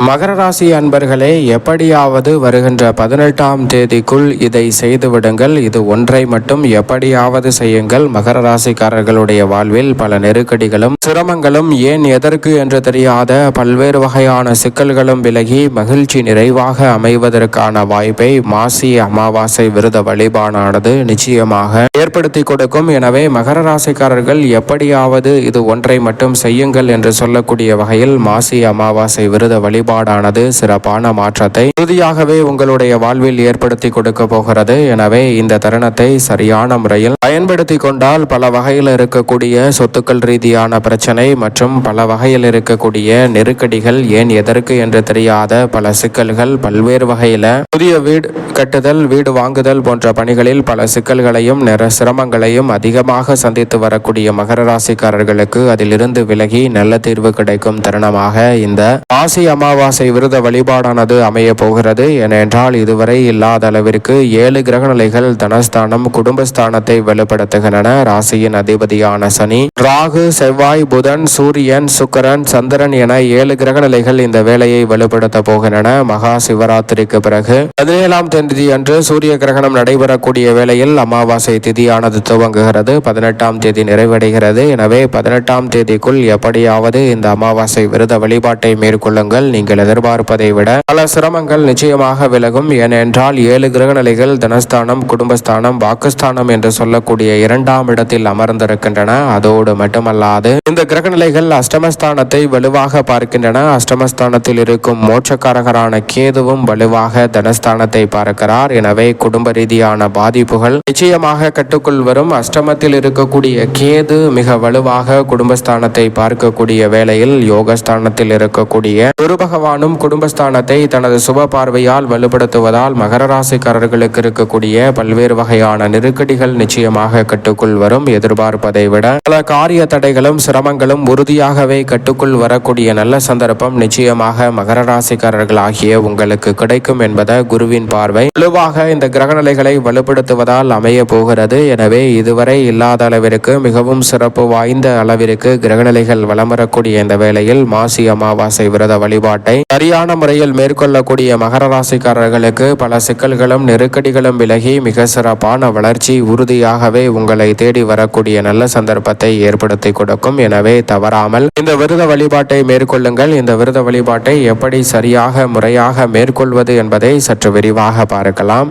மகர ராசி அன்பர்களே, எப்படியாவது வருகின்ற 18ஆம் தேதிக்குள் இதை செய்துவிடுங்கள். இது ஒன்றை மட்டும் எப்படியாவது செய்யுங்கள். மகர ராசிக்காரர்களுடைய வாழ்வில் பல நெருக்கடிகளும் சிரமங்களும் ஏன் எதற்கு என்று தெரியாத பல்வேறு வகையான சிக்கல்களும் விலகி மகிழ்ச்சி நிறைவாக அமைவதற்கான வாய்ப்பை மாசி அமாவாசை விரத வழிபாடானது நிச்சயமாக ஏற்படுத்தி கொடுக்கும். எனவே மகர ராசிக்காரர்கள் எப்படியாவது இது ஒன்றை மட்டும் செய்யுங்கள் என்று சொல்லக்கூடிய வகையில் மாசி அமாவாசை விரத வழிபாடானது சிறப்பான மாற்றத்தை உறுதியாகவே உங்களுடைய வாழ்வில் ஏற்படுத்தி கொடுக்க போகிறது. எனவே இந்த தருணத்தை சரியான முறையில் பயன்படுத்தி கொண்டால் பல வகையில் இருக்கக்கூடிய சொத்துக்கள் ரீதியான பிரச்சனை மற்றும் பல வகையில் இருக்கக்கூடிய நெருக்கடிகள் ஏன் எதற்கு என்று தெரியாத பல சிக்கல்கள், பல்வேறு வகையில புதிய வீடு கட்டுதல், வீடு வாங்குதல் போன்ற பணிகளில் பல சிக்கல்களையும் சிரமங்களையும் அதிகமாக சந்தித்து வரக்கூடிய மகர ராசிக்காரர்களுக்கு அதிலிருந்து விலகி நல்ல தீர்வு கிடைக்கும் தருணமாக இந்த மாசி அமாவாசை விரத வழிபாடானது அமைய போகிறது. ஏனென்றால் இதுவரை இல்லாத அளவிற்கு 7 கிரகநிலைகள் தனஸ்தானம், குடும்பஸ்தானத்தை வலுப்படுத்துகின்றன. ராசியின் அதிபதியான சனி, ராகு, செவ்வாய், புதன், சூரியன், சுக்கிரன், சந்திரன் என 7 கிரகநிலைகள் இந்த வேலையை வலுப்படுத்த போகின்றன. மகா சிவராத்திரிக்கு பிறகு 17ஆம் தேதி அன்று சூரிய கிரகணம் நடைபெறக்கூடிய வேளையில் அமாவாசை திதியானது துவங்குகிறது. 18ஆம் தேதி நிறைவடைகிறது. எனவே 18ஆம் தேதிக்குள் எப்படியாவது இந்த அமாவாசை விரத வழிபாட்டை மேற்கொள்ளுங்கள். நீங்கள் எதிர்பார்ப்பதை விட பல சிரமங்கள் நிச்சயமாக விலகும். ஏனென்றால் 7 கிரகநிலைகள் தனஸ்தானம், குடும்பஸ்தானம், வாக்குஸ்தானம் என்று சொல்லக்கூடிய 2ஆம் இடத்தில் அமர்ந்திருக்கின்றன. அதோடு மட்டுமல்லாது இந்த கிரகநிலைகள் அஷ்டமஸ்தானத்தை வலுவாக பார்க்கின்றன. அஷ்டமஸ்தானத்தில் இருக்கும் மோட்சக்காரகரான கேதுவும் வலுவாக தனஸ்தானத்தை பார்க்கிறார். எனவே குடும்ப ரீதியான பாதிப்புகள் நிச்சயமாக கட்டுக்குள் வரும். அஷ்டமத்தில் இருக்கக்கூடிய கேது மிக வலுவாக குடும்பஸ்தானத்தை பார்க்கக்கூடிய வேளையில் யோகஸ்தானத்தில் இருக்கக்கூடிய குரு பகவானும் குடும்பஸ்தானத்தை தனது சுப பார்வையால் வலுப்படுத்துவதால் மகர ராசிக்காரர்களுக்கு இருக்கக்கூடிய பல்வேறு வகையான நெருக்கடிகள் நிச்சயமாக கட்டுக்குள் வரும். எதிர்பார்ப்பதை விட பல காரிய தடைகளும் சிரமங்களும் உறுதியாகவே கட்டுக்குள் வரக்கூடிய நல்ல சந்தர்ப்பம் நிச்சயமாக மகர ராசிக்காரர்கள் ஆகிய உங்களுக்கு கிடைக்கும் என்பதை குருவின் பார்வை வலுவாக இந்த கிரகநிலைகளை வலுப்படுத்துவதால் அமைய போகிறது. எனவே இதுவரை இல்லாத அளவிற்கு மிகவும் சிறப்பு வாய்ந்த அளவிற்கு கிரகநிலைகள் வலம் வரக்கூடிய இந்த வேளையில் மாசி அமாவாசை விரத வழிபாட்டை சரியான முறையில் மேற்கொள்ளக்கூடிய மகர ராசிக்காரர்களுக்கு பல சிக்கல்களும் நெருக்கடிகளும் விலகி மிக சிறப்பான வளர்ச்சி உறுதியாகவே உங்களை தேடி வரக்கூடிய நல்ல சந்தர்ப்பத்தை ஏற்படுத்தி கொடுக்கும். எனவே தவறாமல் இந்த விரத வழிபாட்டை மேற்கொள்ளுங்கள். இந்த விரத வழிபாட்டை எப்படி சரியாக முறையாக மேற்கொள்வது என்பதை சற்று விரிவாக பார்க்கலாம்.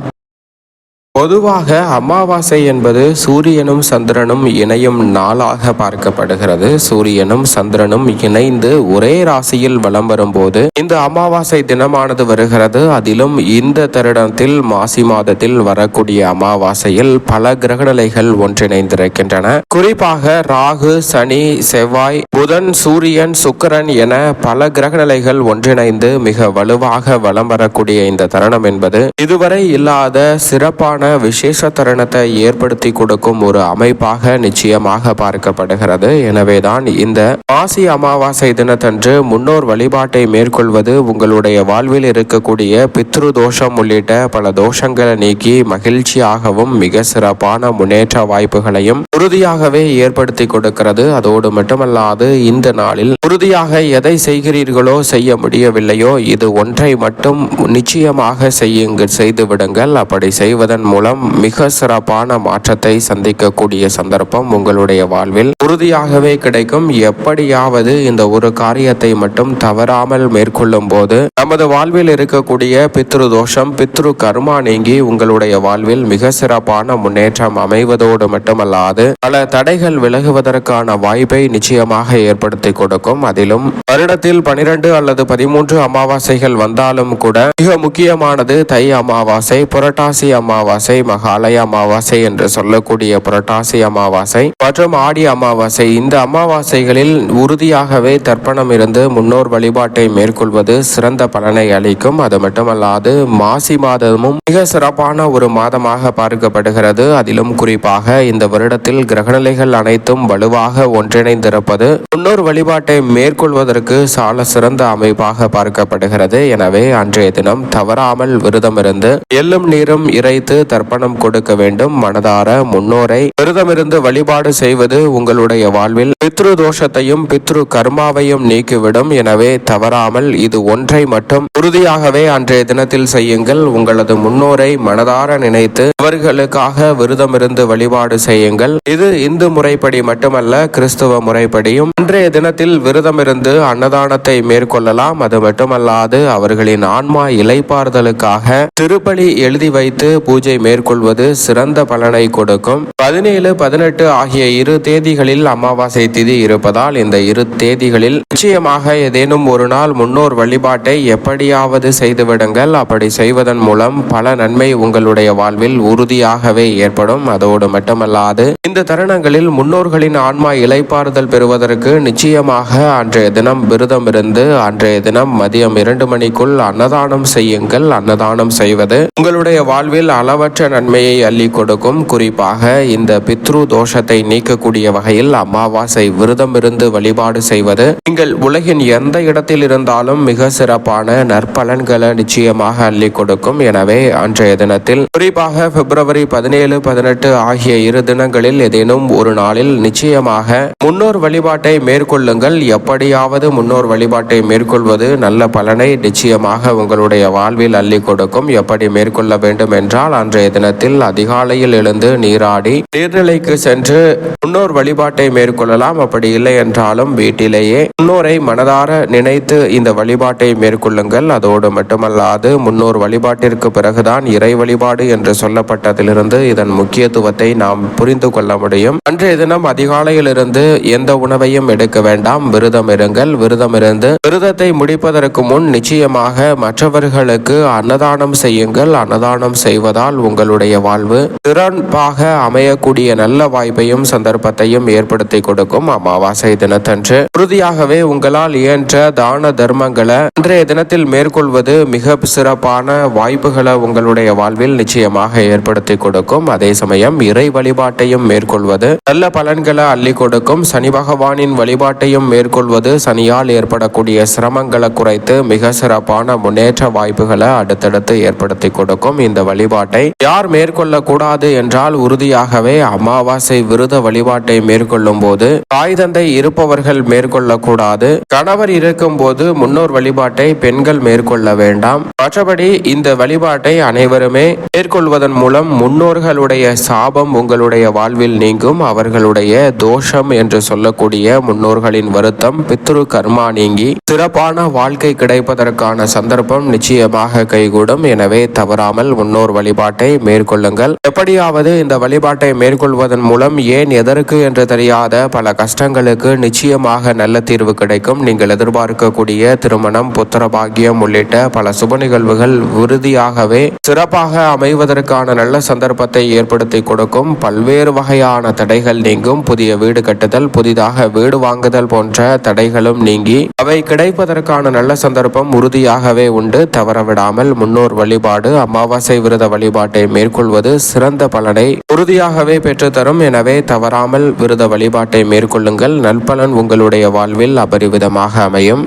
பொதுவாக அமாவாசை என்பது சூரியனும் சந்திரனும் இணையும் நாளாக பார்க்கப்படுகிறது. சூரியனும் சந்திரனும் இணைந்து ஒரே ராசியில் வலம் வரும்போது இந்த அமாவாசை தினமானது வருகிறது. அதிலும் இந்த தருணத்தில் மாசி மாதத்தில் வரக்கூடிய அமாவாசையில் பல கிரகநிலைகள் ஒன்றிணைந்திருக்கின்றன. குறிப்பாக ராகு, சனி, செவ்வாய், புதன், சூரியன், சுக்கிரன் என பல கிரகநிலைகள் ஒன்றிணைந்து மிக வலுவாக வலம் வரக்கூடிய இந்த தருணம் என்பது இதுவரை இல்லாத சிறப்பான விசேஷ தருணத்தை ஏற்படுத்தி கொடுக்கும் ஒரு அமைப்பாக நிச்சயமாக பார்க்கப்படுகிறது. எனவேதான் இந்த மாசி அமாவாசை தினத்தன்று முன்னோர் வழிபாட்டை மேற்கொள்வது உங்களுடைய வாழ்வில் இருக்கக்கூடிய பித்ரு தோஷம் உள்ளிட்ட பல தோஷங்களை நீக்கி மகிழ்ச்சியாகவும் மிக சிறப்பான முன்னேற்ற வாய்ப்புகளையும் உறுதியாகவே ஏற்படுத்தி கொடுக்கிறது. அதோடு மட்டுமல்லாது இந்த நாளில் உறுதியாக எதை செய்கிறீர்களோ செய்ய முடியவில்லையோ இது ஒன்றை மட்டும் நிச்சயமாக செய்து விடுங்கள். அப்படி செய்வதன் மூலம் மிக சிறப்பான மாற்றத்தை சந்திக்கக்கூடிய சந்தர்ப்பம் உங்களுடைய வாழ்வில் உறுதியாகவே கிடைக்கும். எப்படியாவது இந்த ஒரு காரியத்தை மட்டும் தவறாமல் மேற்கொள்ளும் போது நமது வாழ்வில் இருக்கக்கூடிய பித்ரு தோஷம், பித்ரு கர்மா நீங்கி உங்களுடைய வாழ்வில் மிக சிறப்பான முன்னேற்றம் அமைவதோடு மட்டுமல்லாது பல தடைகள் விலகுவதற்கான வாய்ப்பை நிச்சயமாக ஏற்படுத்தி கொடுக்கும். அதிலும் வருடத்தில் 12 அல்லது 13 அமாவாசைகள் வந்தாலும் கூட மிக முக்கியமானது தை அமாவாசை, புரட்டாசி அமாவாசை, மகாலய அமாவாசை என்று சொல்லக்கூடிய புரட்டாசி அமாவாசை மற்றும் ஆடி அமாவாசை. இந்த அமாவாசைகளில் உறுதியாகவே தர்ப்பணம் இருந்து முன்னோர் வழிபாட்டை மேற்கொள்வது சிறந்த பலனை அளிக்கும். அது மட்டுமல்லாது மாசி மாதமும் மிக சிறப்பான ஒரு மாதமாக பார்க்கப்படுகிறது. அதிலும் குறிப்பாக இந்த வருடத்தில் கிரகநிலைகள் அனைத்தும் வலுவாக ஒன்றிணைந்திருப்பது முன்னோர் வழிபாட்டை மேற்கொள்வதற்கு சால சிறந்த அமைப்பாக பார்க்கப்படுகிறது. எனவே அன்றைய தினம் தவறாமல் விரதமிருந்து எள்ளும் நீரும் இறைத்து தர்ப்பணம் கொடுக்க வேண்டும். மனதார முன்னோரை விரதமிருந்து வழிபாடு செய்வது உங்களுடைய வாழ்வில் பித்ரு தோஷத்தையும் பித்ரு கர்மாவையும் நீக்கிவிடும். எனவே தவறாமல் இது ஒன்றை மட்டும் உறுதியாகவே அன்றைய தினத்தில் செய்யுங்கள். உங்களது முன்னோரை மனதார நினைத்து அவர்களுக்காக விரதமிருந்து வழிபாடு செய்யுங்கள். இது இந்து முறைப்படி மட்டுமல்ல, கிறிஸ்துவ முறைப்படியும் அன்றைய தினத்தில் விரதமிருந்து அன்னதானத்தை மேற்கொள்ளலாம். அது மட்டுமல்லாது அவர்களின் ஆன்மா இளைப்பாறுதலுக்காக திருப்பலி எழுதி வைத்து பூஜை மேற்கொள்வது சிறந்த பலனை கொடுக்கும். 17, 18 ஆகிய இரு தேதிகளில் அமாவாசை திதி இருப்பதால் இந்த இரு தேதிகளில் நிச்சயமாக ஏதேனும் ஒரு நாள் முன்னோர் வழிபாட்டை எப்படியாவது செய்துவிடுங்கள். அப்படி செய்வதன் மூலம் பல நன்மை உங்களுடைய வாழ்வில் உறுதியாகவே ஏற்படும். அதோடு மட்டுமல்லாது இந்த தருணங்களில் முன்னோர்களின் ஆன்மா இளைப்பாறுதல் பெறுவதற்கு நிச்சயமாக அன்றைய தினம் விரதம் இருந்து அன்றைய தினம் மதியம் 2 மணிக்குள் அன்னதானம் செய்யுங்கள். அன்னதானம் செய்வது உங்களுடைய வாழ்வில் அளவற்ற நன்மையை அள்ளி கொடுக்கும். குறிப்பாக இந்த பித்ரு தோஷத்தை நீக்கக்கூடிய வகையில் அமாவாசை விரதம் இருந்து வழிபாடு செய்வது நீங்கள் உலகின் எந்த இடத்தில் இருந்தாலும் மிக சிறப்பான நற்பலன்களை நிச்சயமாக அள்ளி கொடுக்கும். எனவே அன்றைய தினத்தில் குறிப்பாக பிப்ரவரி 17, 18 ஆகிய இரு தினங்களில் ஏதேனும் ஒரு நாளில் நிச்சயமாக முன்னோர் வழிபாட்டை மேற்கொள்ளுங்கள். எப்படியாவது முன்னோர் வழிபாட்டை மேற்கொள்வது நல்ல பலனை நிச்சயமாக உங்களுடைய வாழ்வில் அள்ளி கொடுக்கும். எப்படி மேற்கொள்ள வேண்டும் என்றால், அன்றைய தினத்தில் அதிகாலையில் எழுந்து நீராடி நீர்நிலைக்கு சென்று முன்னோர் வழிபாட்டை மேற்கொள்ளலாம். அப்படி இல்லை என்றாலும் வீட்டிலேயே முன்னோரை மனதார நினைத்து இந்த வழிபாட்டை மேற்கொள்ளுங்கள். அதோடு மட்டுமல்லாது முன்னோர் வழிபாட்டிற்கு பிறகுதான் இறை வழிபாடு என்று சொல்லப்பட்டதிலிருந்து இதன் முக்கியத்துவத்தை நாம் புரிந்து கொள்ள முடியும். அன்றைய தினம் அதிகாலையிலிருந்து எந்த உணவையும் எடுக்க வேண்டாம். விரதம் இருங்கள். விரதம் இருந்து விரதத்தை முடிப்பதற்கு முன் நிச்சயமாக மற்றவர்களுக்கு அன்னதானம் செய்யுங்கள். அன்னதானம் செய்வதால் உங்களுடைய வாழ்வு சிறப்பாக அமையக்கூடிய நல்ல வாய்ப்பையும் சந்தர்ப்பத்தையும் ஏற்படுத்தி கொடுக்கும். அமாவாசை தினத்தன்று உறுதியாகவே உங்களால் இயன்ற தான தர்மங்களை அன்றைய தினத்தில் மேற்கொள்வது மிக சிறப்பான வாய்ப்புகளை உங்களுடைய வாழ்வில் நிச்சயமாக ஏற்படுத்தி கொடுக்கும். அதே சமயம் இறை வழிபாட்டையும் மேற்கொள்வது நல்ல பலன்களை அள்ளி கொடுக்கும். சனி பகவானின் வழிபாட்டையும் மேற்கொள்வது சனியால் ஏற்படக்கூடிய சிரமங்களை குறைத்து மிக சிறப்பான முன்னேற்ற வாய்ப்புகளை அடுத்தடுத்து ஏற்படுத்தி கொடுக்கும். இந்த வழிபாட்டை யார் மேற்கொள்ள கூடாது என்றால், உறுதியாகவே அமாவாசை விரத வழிபாட்டை மேற்கொள்ளும் போது தாய் தந்தை இருப்பவர்கள் மேற்கொள்ள கூடாது. கணவர் இருக்கும் போது முன்னோர் வழிபாட்டை பெண்கள் மேற்கொள்ள வேண்டாம். மற்றபடி இந்த வழிபாட்டை அனைவருமே மேற்கொள்வதன் மூலம் முன்னோர்களுடைய சாபம் உங்களுடைய வாழ்வில் நீங்கும். அவர்களுடைய தோஷம் என்று சொல்லக்கூடிய முன்னோர்களின் வருத்தம் பித்ரு கர்மா நீங்கி சிறப்பான வாழ்க்கை கிடைப்பதற்கான சந்தர்ப்பம் நிச்சயமாக கைகூடும். எனவே தவறாமல் முன்னோர் வழிபாட்டை மேற்கொள்ளுங்கள். எப்படியாவது இந்த வழிபாட்டை மேற்கொள்வதன் மூலம் ஏன் எதற்கு என்று தெரியாத பல கஷ்டங்களுக்கு நிச்சயமாக நல்ல தீர்வு கிடைக்கும். நீங்கள் எதிர்பார்க்கக்கூடிய திருமணம், புத்திர பாக்கியம் உள்ளிட்ட பல சுப நிகழ்வுகள் உறுதியாகவே சிறப்பாக அமைவதற்கான நல்ல சந்தர்ப்பத்தை ஏற்படுத்தி கொடுக்கும். பல்வேறு வகையான தடைகள் நீங்கும். புதிய வீடு கட்டுதல், புதிதாக வீடு வாங்குதல் போன்ற தடைகளும் நீங்கி அவை கிடைப்பதற்கான நல்ல சந்தர்ப்பம் உறுதியாகவே உண்டு. தவறவிடாமல் முன்னோர் வழிபாடு, அமாவாசை விரத வழிபாட்டை மேற்கொள்வது சிறந்த பலனை உறுதியாகவே பெற்றுத்தரும். எனவே தவறாமல் விரத வழிபாட்டை மேற்கொள்ளுங்கள். நல்பலன் உங்களுடைய வாழ்வில் அபரிவிதமாக அமையும்.